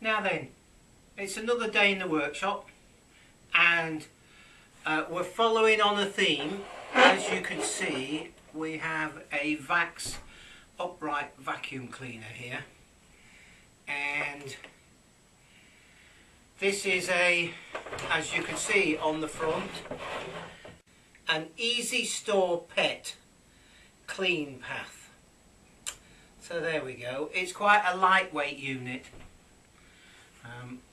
Now then, it's another day in the workshop, and we're following on a theme. As you can see, we have a Vax upright vacuum cleaner here, and this is as you can see on the front, an easy store pet clean path. So there we go. It's quite a lightweight unit,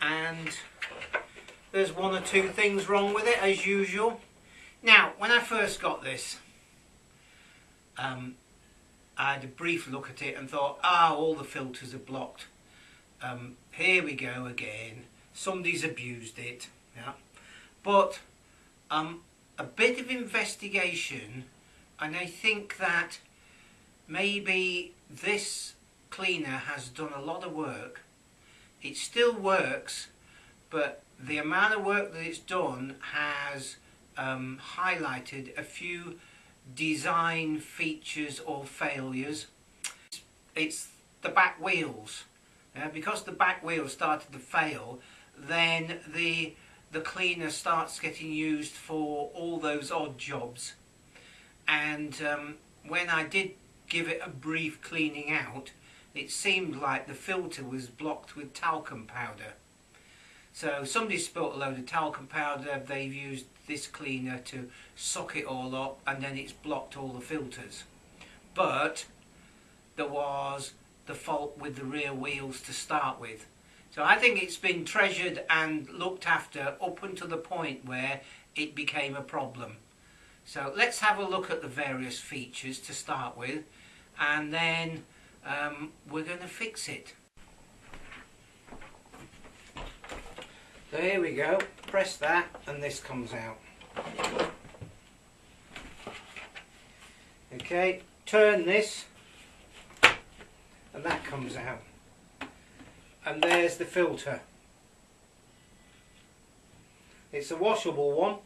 and there's one or two things wrong with it as usual. Now, when I first got this, I had a brief look at it and thought, all the filters are blocked. Here we go again. Somebody's abused it. Yeah. But a bit of investigation, and I think that maybe this cleaner has done a lot of work. It still works, but the amount of work that it's done has highlighted a few design features or failures. It's the back wheels. Because the back wheels started to fail, then the cleaner starts getting used for all those odd jobs. And when I did give it a brief cleaning out, it seemed like the filter was blocked with talcum powder. So somebody spilt a load of talcum powder, they've used this cleaner to suck it all up, and then it's blocked all the filters. But there was the fault with the rear wheels to start with. So I think it's been treasured and looked after up until the point where it became a problem. So let's have a look at the various features to start with, and then we're going to fix it. So here we go, press that and this comes out. Okay, turn this and that comes out. And there's the filter. It's a washable one.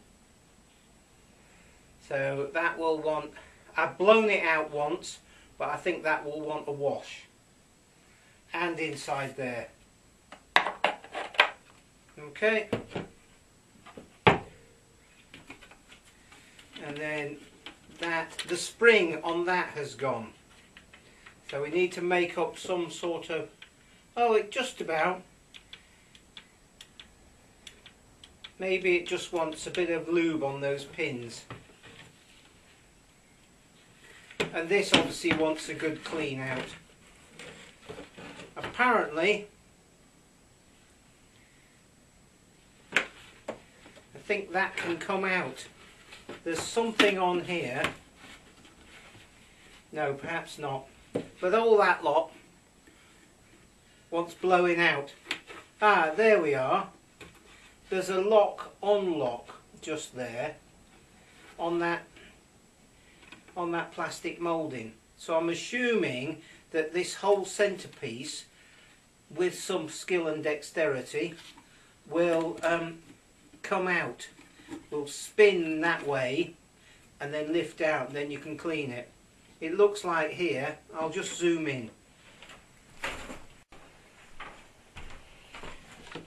So that will want, I've blown it out once, but I think that will want a wash. And inside there. Okay. And then the spring on that has gone. So we need to make up some sort of, it just about. Maybe it just wants a bit of lube on those pins. And this obviously wants a good clean out. Apparently, I think that can come out. There's something on here. No, perhaps not. But all that lot wants blowing out. There we are. There's a lock-unlock just there on that plastic moulding. So I'm assuming that this whole centrepiece, with some skill and dexterity, will come out. Will spin that way and then lift out, and then you can clean it. It looks like here, I'll just zoom in.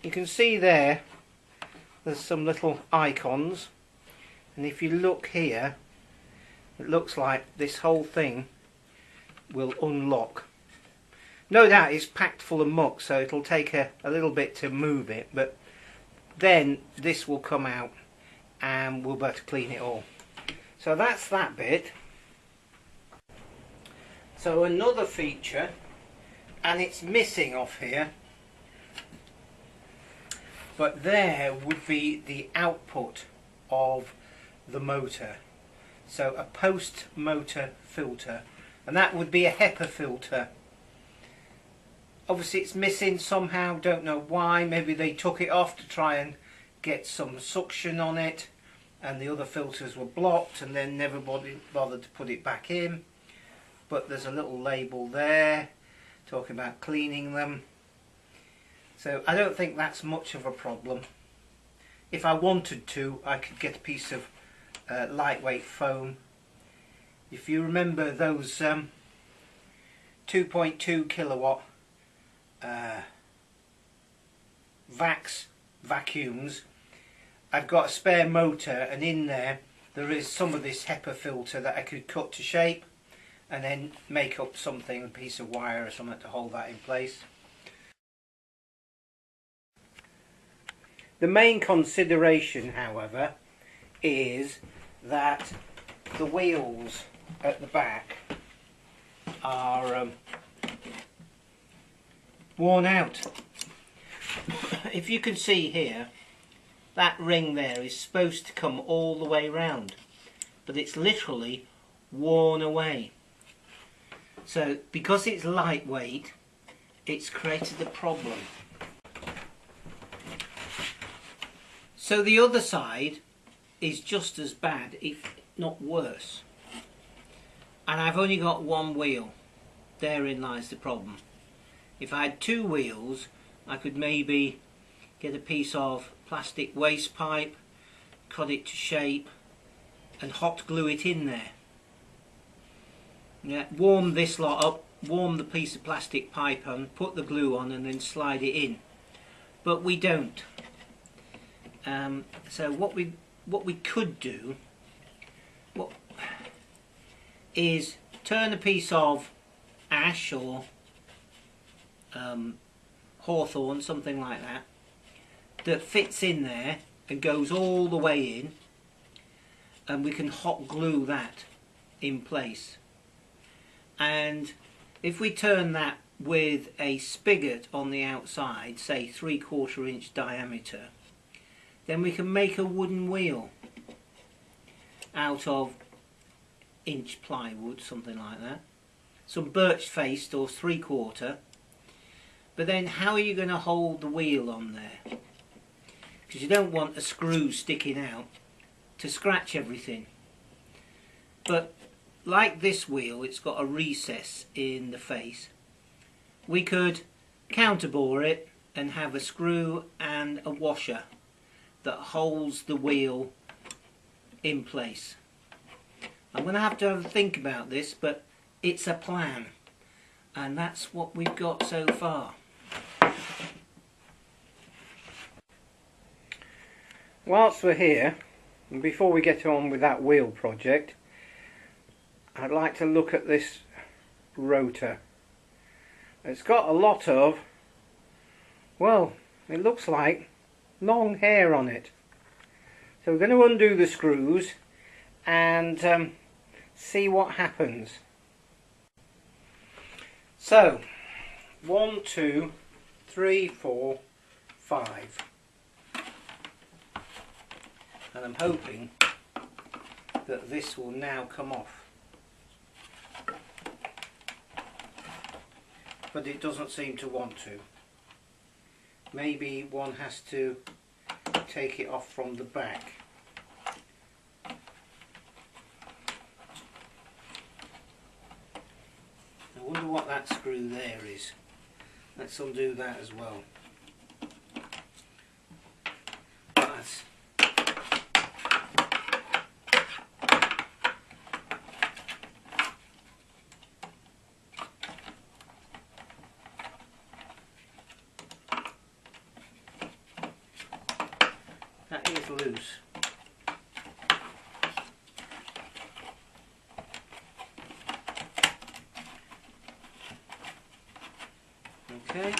You can see there's some little icons, and if you look here, it looks like this whole thing will unlock. No doubt it's packed full of muck, so it'll take a little bit to move it, but then this will come out and we'll be able to clean it all. So that's that bit. So another feature, and it's missing off here, but there would be the output of the motor. So a post motor filter, and that would be a HEPA filter. Obviously it's missing somehow, don't know why. Maybe they took it off to try and get some suction on it, and the other filters were blocked and then never bothered to put it back in. But there's a little label there talking about cleaning them. So I don't think that's much of a problem. If I wanted to, I could get a piece of lightweight foam. If you remember those 2.2 kilowatt vacuums, I've got a spare motor, and in there is some of this HEPA filter that I could cut to shape and then make up something, a piece of wire or something to hold that in place. The main consideration, however, is that the wheels at the back are worn out. If you can see here, that ring there is supposed to come all the way round, but it's literally worn away. So because it's lightweight, it's created a problem. So the other side is just as bad, if not worse. And I've only got one wheel. Therein lies the problem. If I had two wheels, I could maybe get a piece of plastic waste pipe, cut it to shape and hot glue it in there. Yeah, warm this lot up, warm the piece of plastic pipe on, put the glue on and then slide it in. But we don't. So what we could do is turn a piece of ash or hawthorn, something like that, that fits in there and goes all the way in, and we can hot glue that in place. And if we turn that with a spigot on the outside, say 3/4 inch diameter, then we can make a wooden wheel out of inch plywood, something like that, some birch faced or 3/4. But then how are you going to hold the wheel on there? Because you don't want a screw sticking out to scratch everything. But like this wheel, it's got a recess in the face. We could counterbore it and have a screw and a washer that holds the wheel in place. I'm going to have a think about this, but it's a plan, and that's what we've got so far. Whilst we're here, and before we get on with that wheel project, I'd like to look at this rotor. It's got a lot of, well, it looks like long hair on it. So we're going to undo the screws and see what happens. So 1, 2, 3, 4, 5, and I'm hoping that this will now come off, but it doesn't seem to want to. Maybe one has to take it off from the back. I wonder what that screw there is. Let's undo that as well. That's loose. Okay.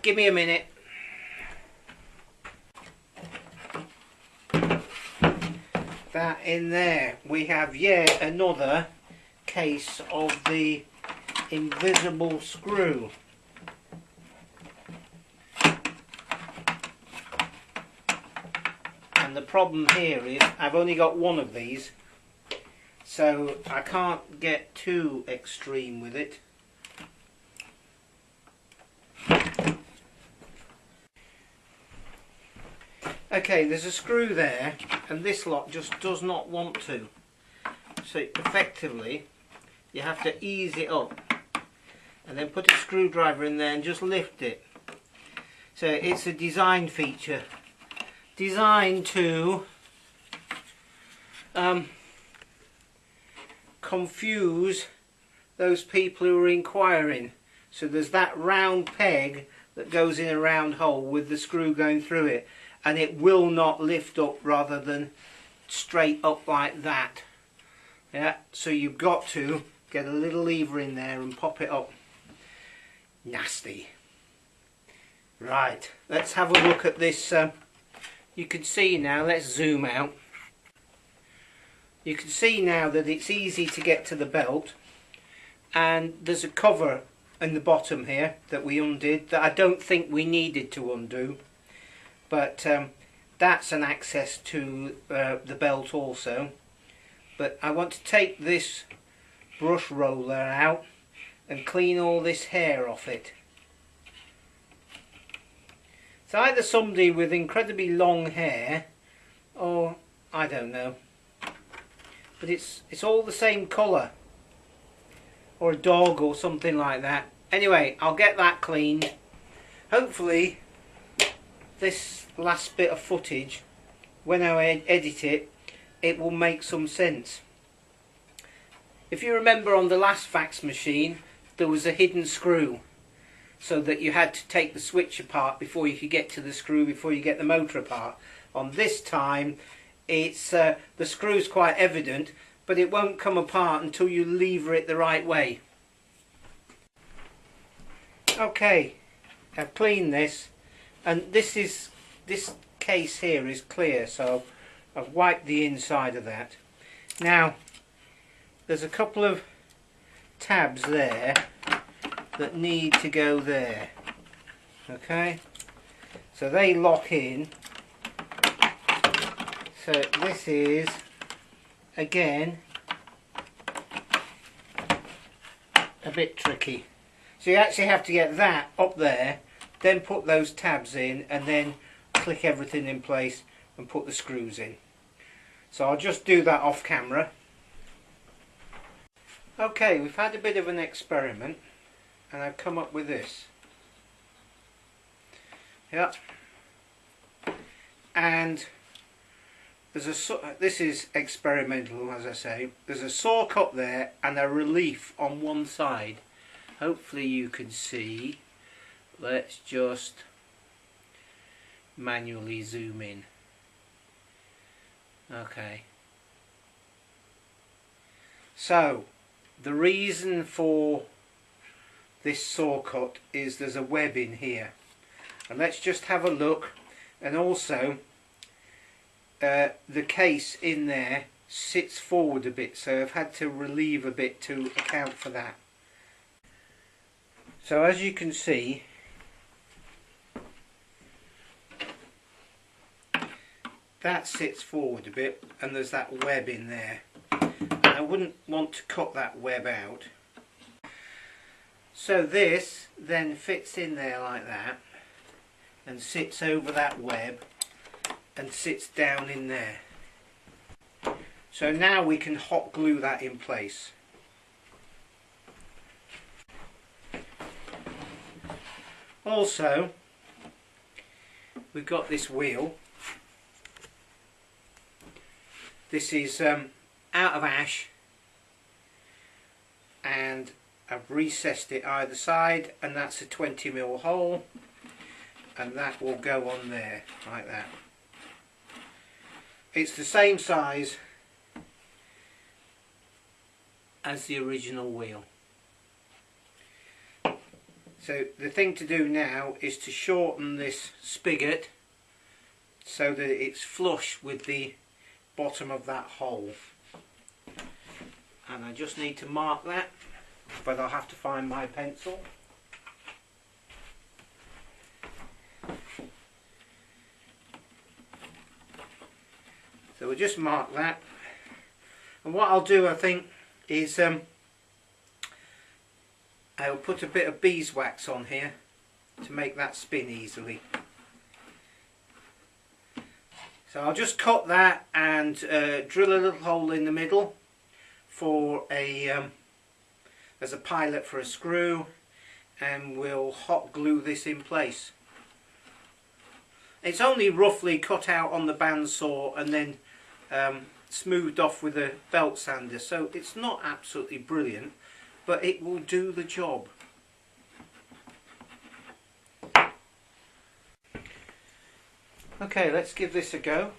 Give me a minute. That in there, we have yet another case of the invisible screw. And the problem here is I've only got one of these, so I can't get too extreme with it. Okay, there's a screw there, and this lot just does not want to. So effectively, you have to ease it up, and then put a screwdriver in there and just lift it. So it's a design feature designed to confuse those people who are inquiring. So there's that round peg that goes in a round hole with the screw going through it, and it will not lift up rather than straight up like that. Yeah, so you've got to get a little lever in there and pop it up. Nasty. Right, let's have a look at this. You can see now, let's zoom out. You can see now that it's easy to get to the belt, and there's a cover in the bottom here that we undid that I don't think we needed to undo, but that's an access to the belt also. But I want to take this brush roller out and clean all this hair off it. It's either somebody with incredibly long hair, or I don't know, but it's all the same colour, or a dog or something like that. Anyway, I'll get that cleaned. Hopefully this last bit of footage, when I edit it, it will make some sense. If you remember, on the last fax machine there was a hidden screw, so that you had to take the switch apart before you could get to the screw, before you get the motor apart. On this time it's the screw's quite evident, but it won't come apart until you lever it the right way. Okay, I've cleaned this, and this case here is clear, so I've wiped the inside of that. Now there's a couple of tabs there that need to go there. Okay, so they lock in. So this is again a bit tricky. So you actually have to get that up there, then put those tabs in, and then click everything in place and put the screws in. So I'll just do that off camera. Okay, we've had a bit of an experiment, and I've come up with this. Yeah. And there's this is experimental, as I say. There's a saw cut there and a relief on one side. Hopefully you can see. Let's just manually zoom in. Okay. So the reason for this saw cut is there's a web in here, and let's just have a look. And also the case in there sits forward a bit, so I've had to relieve a bit to account for that. So as you can see, that sits forward a bit, and there's that web in there, and I wouldn't want to cut that web out. So this then fits in there like that and sits over that web and sits down in there. So now we can hot glue that in place. Also, we've got this wheel. This is out of ash, and I've recessed it either side, and that's a 20mm hole, and that will go on there like that. It's the same size as the original wheel. So the thing to do now is to shorten this spigot so that it's flush with the bottom of that hole. And I just need to mark that, but I'll have to find my pencil. So we'll just mark that, and what I'll do, I think, is I'll put a bit of beeswax on here to make that spin easily. So I'll just cut that and drill a little hole in the middle for a as a pilot for a screw, and we'll hot glue this in place. It's only roughly cut out on the bandsaw and then smoothed off with a belt sander, so it's not absolutely brilliant, but it will do the job. Okay, let's give this a go.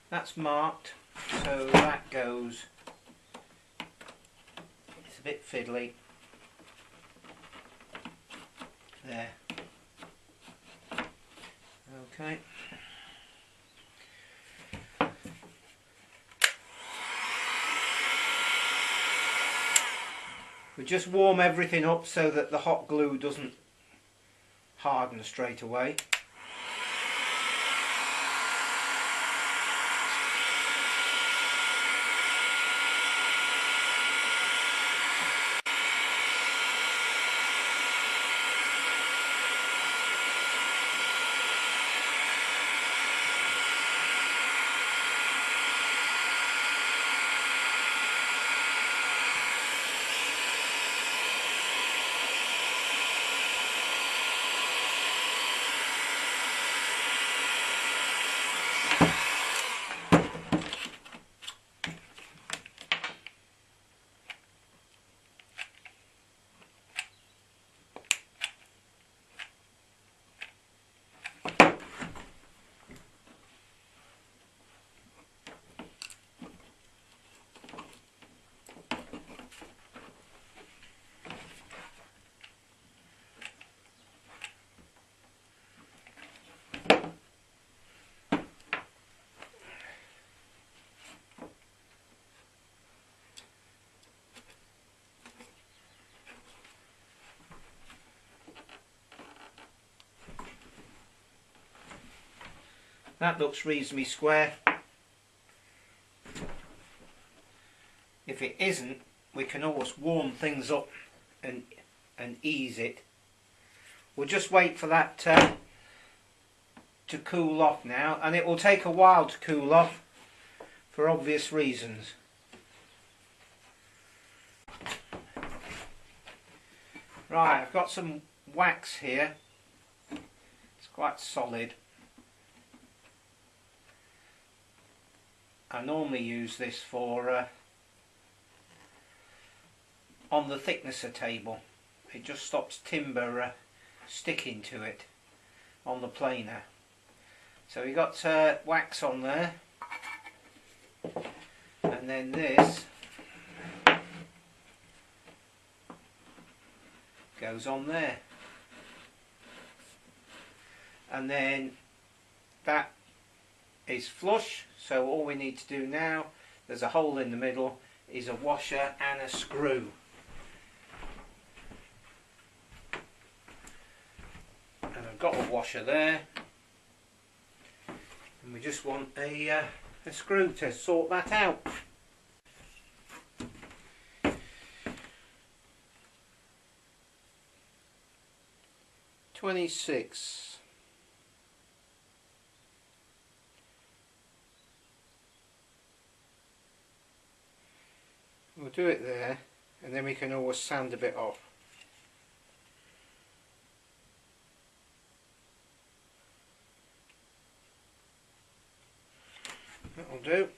That's marked, so that goes. It's a bit fiddly. There. Okay. We just warm everything up so that the hot glue doesn't harden straight away. That looks reasonably square. If it isn't, we can always warm things up and ease it. We'll just wait for that to cool off now, and it will take a while to cool off for obvious reasons. Right, I've got some wax here. It's quite solid. I normally use this for on the thicknesser table. It just stops timber sticking to it on the planer. So we got wax on there, and then this goes on there, and then that is flush, so all we need to do now, there's a hole in the middle, is a washer and a screw. And I've got a washer there, and we just want a screw to sort that out. $26. We'll do it there, and then we can always sand a bit off. That'll do.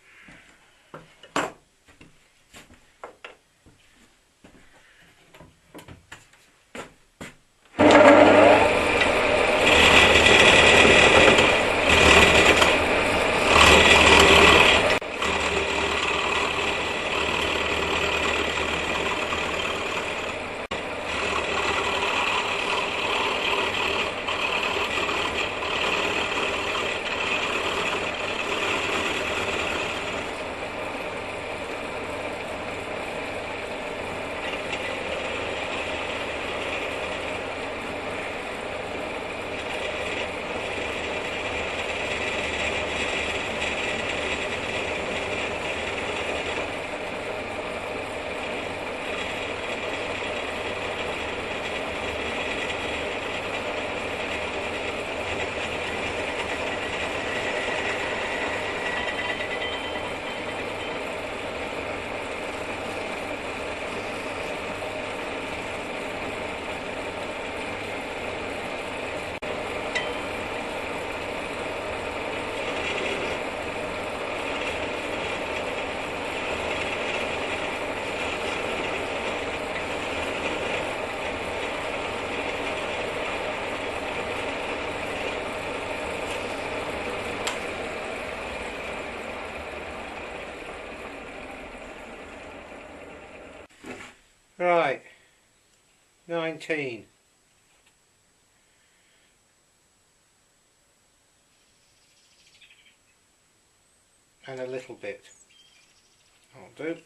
Right, 19. And a little bit. I'll do.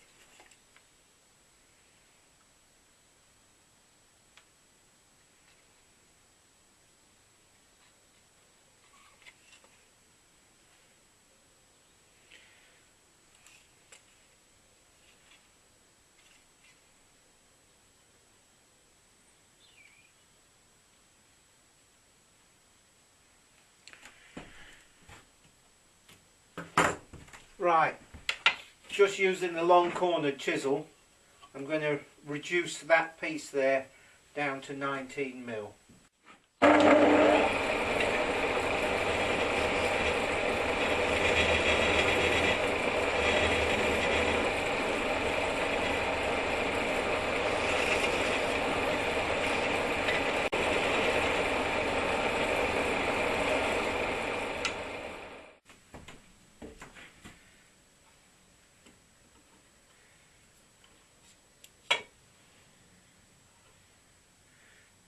Right, just using the long cornered chisel, I'm going to reduce that piece there down to 19 mil.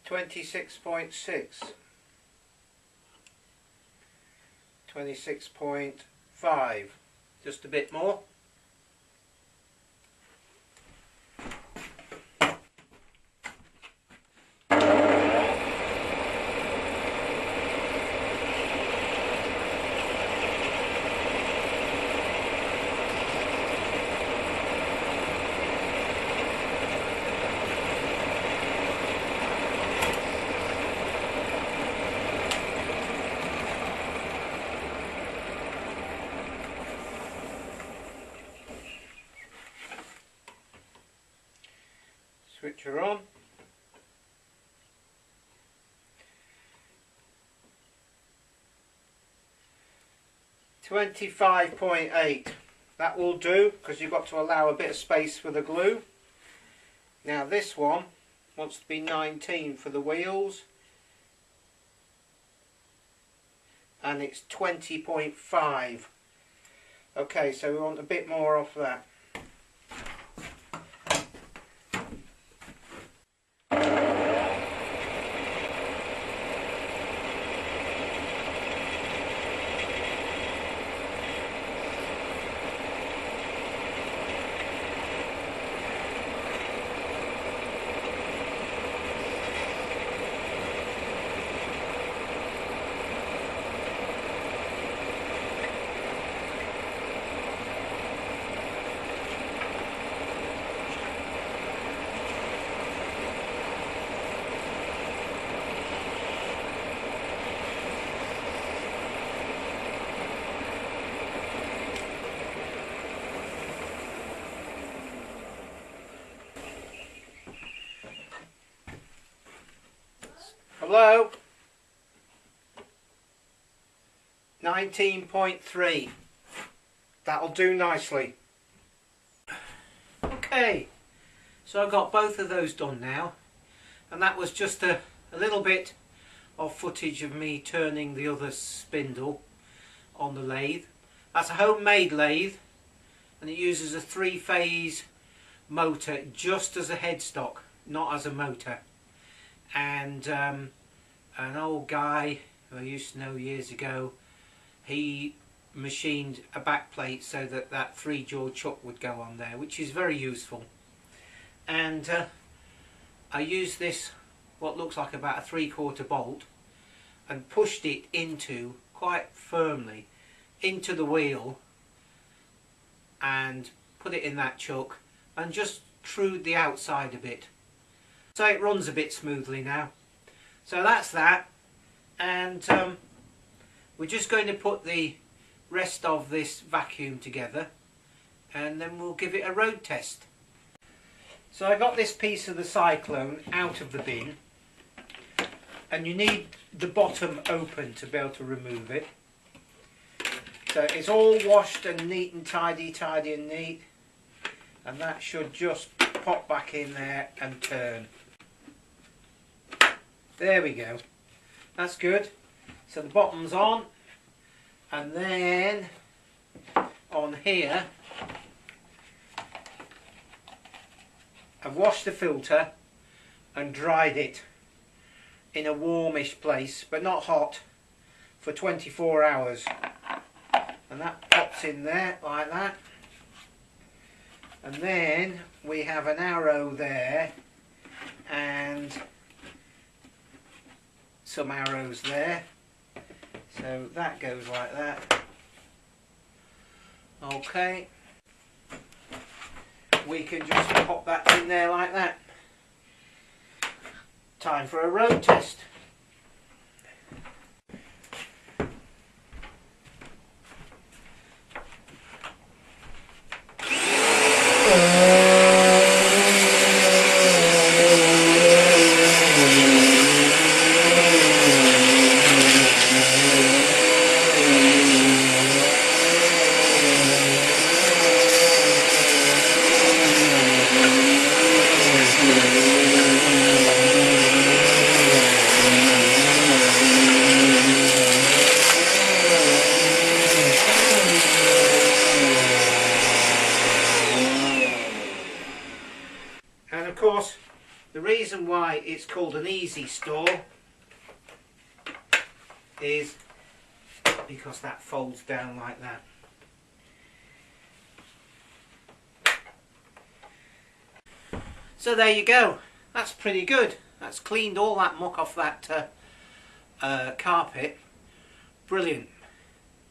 26.6, 26.5, just a bit more. Switch her on. $25.8. That will do, because you've got to allow a bit of space for the glue. Now this one wants to be 19 for the wheels, and it's 20.5. Okay, so we want a bit more off that. Hello? 19.3. That'll do nicely. Okay, so I've got both of those done now, and that was just a little bit of footage of me turning the other spindle on the lathe. That's a homemade lathe, and it uses a 3-phase motor just as a headstock, not as a motor. And an old guy who I used to know years ago, he machined a back plate so that that 3-jaw chuck would go on there, which is very useful. And I used this, what looks like about a 3/4 bolt, and pushed it into, quite firmly, into the wheel, and put it in that chuck and just trued the outside a bit. So it runs a bit smoothly now. So that's that, and we're just going to put the rest of this vacuum together, and then we'll give it a road test. So I got this piece of the cyclone out of the bin, and you need the bottom open to be able to remove it. So it's all washed and neat and tidy and neat, and that should just pop back in there and turn. There we go. That's good. So the bottom's on, and then on here I've washed the filter and dried it in a warmish place, but not hot, for 24 hours. And that pops in there like that. And then we have an arrow there and some arrows there. So that goes like that. Okay. We can just pop that in there like that. Time for a road test. And of course, the reason why it's called an easy store is because that folds down like that. So there you go. That's pretty good. That's cleaned all that muck off that carpet. Brilliant.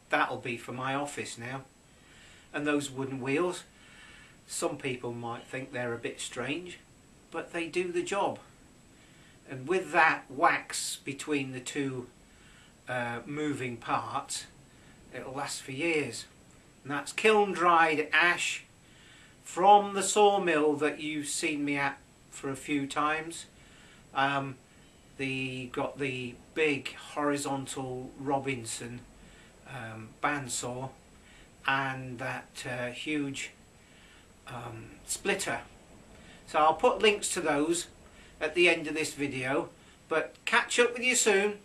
That'll be for my office now. And those wooden wheels, some people might think they're a bit strange, but they do the job. And with that wax between the two moving parts, it'll last for years. And that's kiln dried ash from the sawmill that you've seen me at for a few times. Got the big horizontal Robinson bandsaw and that huge splitter. So I'll put links to those at the end of this video, but catch up with you soon.